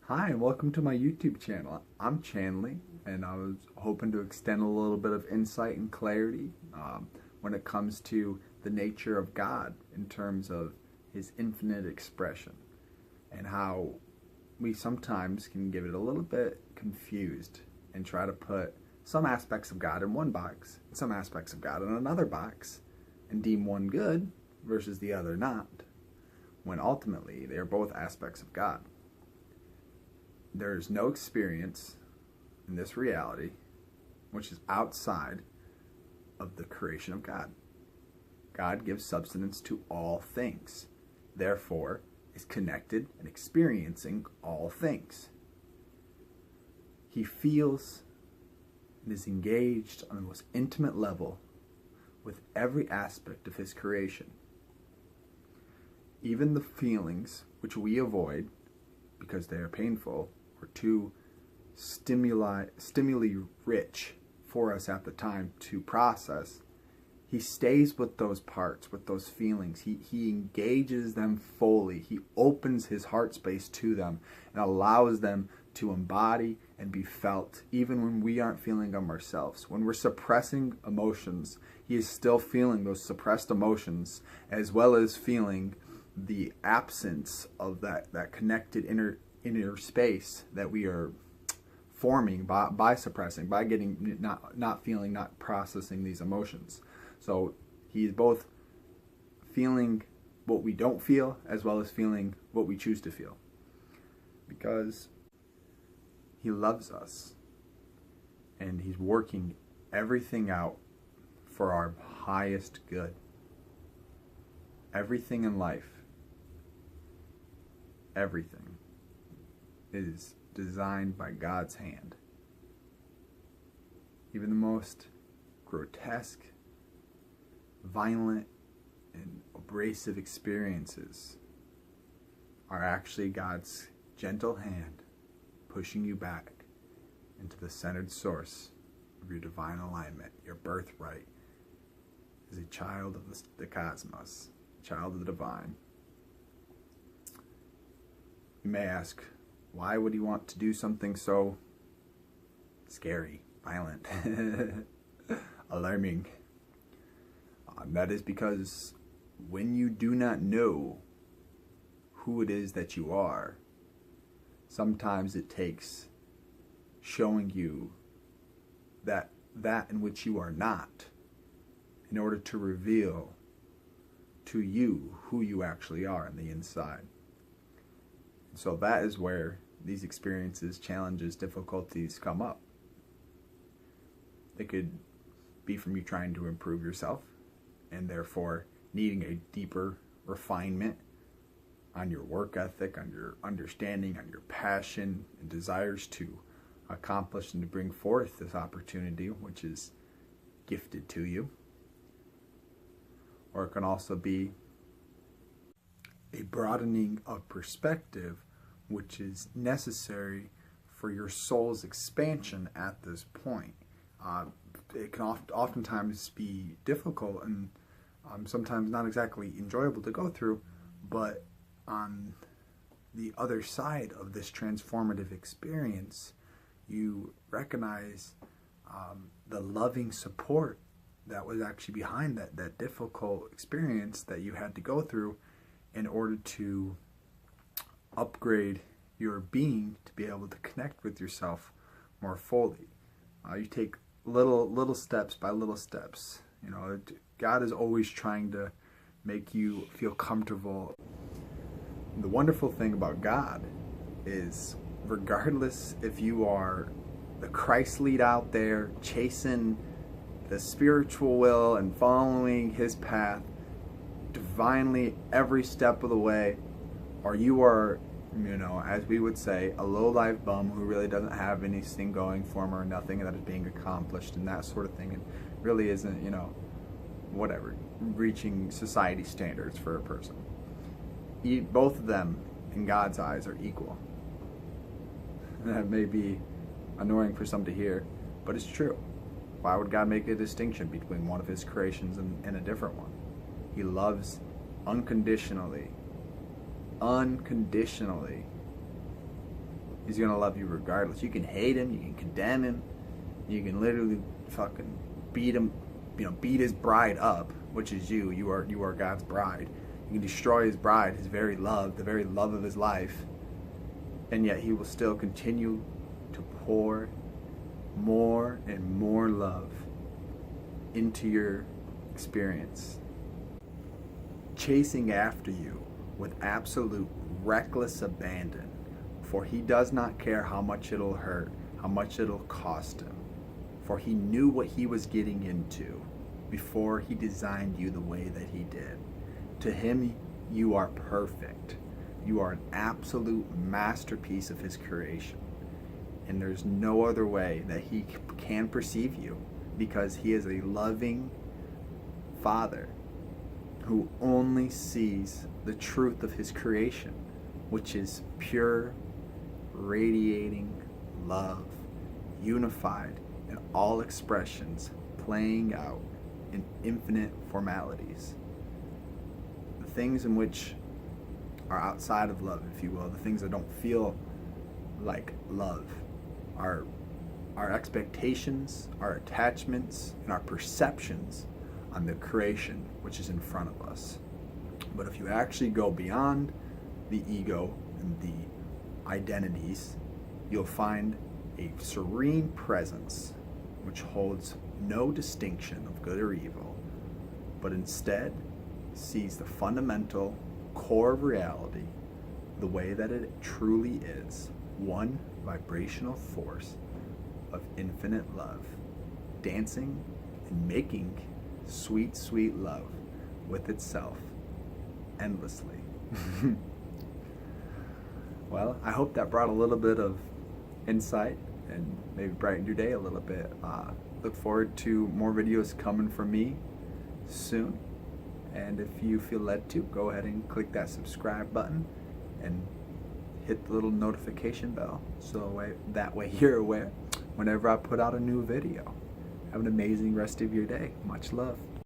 Hi, and welcome to my YouTube channel. I'm Chanley, and I was hoping to extend a little bit of insight and clarity when it comes to the nature of God in terms of His infinite expression and how we sometimes can get it a little bit confused and try to put some aspects of God in one box, some aspects of God in another box, and deem one good versus the other not, when ultimately they are both aspects of God. There is no experience in this reality which is outside of the creation of God. God gives substance to all things, therefore is connected and experiencing all things. He feels and is engaged on the most intimate level with every aspect of His creation. Even the feelings which we avoid because they are painful or too stimuli rich for us at the time to process, He stays with those parts, with those feelings. He engages them fully. He opens His heart space to them and allows them to embody and be felt, even when we aren't feeling them ourselves. When we're suppressing emotions, He is still feeling those suppressed emotions, as well as feeling the absence of that connected inner space that we are forming by suppressing, by getting not feeling, not processing these emotions. So He's both feeling what we don't feel as well as feeling what we choose to feel, because He loves us and He's working everything out for our highest good. Everything in life, everything is designed by God's hand. Even the most grotesque, violent, and abrasive experiences are actually God's gentle hand pushing you back into the centered source of your divine alignment, your birthright as a child of the cosmos, a child of the divine. You may ask, why would He want to do something so scary, violent, alarming? That is because when you do not know who it is that you are, sometimes it takes showing you that in which you are not, in order to reveal to you who you actually are on the inside. So that is where these experiences, challenges, difficulties come up. They could be from you trying to improve yourself and therefore needing a deeper refinement on your work ethic, on your understanding, on your passion and desires to accomplish and to bring forth this opportunity which is gifted to you. Or it can also be a broadening of perspective which is necessary for your soul's expansion at this point. It can oftentimes be difficult and sometimes not exactly enjoyable to go through, but on the other side of this transformative experience, you recognize the loving support that was actually behind that difficult experience that you had to go through in order to upgrade your being to be able to connect with yourself more fully. You take little steps by little steps. You know, God is always trying to make you feel comfortable. The wonderful thing about God is, regardless if you are the Christ lead out there chasing the spiritual will and following His path divinely every step of the way, or you are, as we would say, a low-life bum who really doesn't have anything going for him or nothing that is being accomplished and that sort of thing, and really isn't, whatever, reaching society standards for a person. Both of them, in God's eyes, are equal. That may be annoying for some to hear, but it's true. Why would God make a distinction between one of His creations and a different one? He loves unconditionally He's going to love you regardless. You can hate him, you can condemn him, you can literally fucking beat him, beat his bride up, which is you. You are God's bride. You can destroy his bride, his very love, the very love of his life, and yet he will still continue to pour more and more love into your experience, chasing after you with absolute reckless abandon, for he does not care how much it'll hurt, how much it'll cost him, for he knew what he was getting into before he designed you the way that he did. To him, you are perfect. You are an absolute masterpiece of his creation. And there's no other way that he can perceive you, because he is a loving Father who only sees the truth of his creation, which is pure, radiating love, unified in all expressions, playing out in infinite formalities. The things in which are outside of love, if you will, the things that don't feel like love, are our expectations, our attachments, and our perceptions on the creation which is in front of us. But if you actually go beyond the ego and the identities, you'll find a serene presence which holds no distinction of good or evil, but instead sees the fundamental core of reality the way that it truly is, one vibrational force of infinite love, dancing and making sweet, sweet love with itself endlessly. Well, I hope that brought a little bit of insight and maybe brightened your day a little bit. Look forward to more videos coming from me soon. And if you feel led to, go ahead and click that subscribe button and hit the little notification bell so that way you're aware whenever I put out a new video. Have an amazing rest of your day. Much love.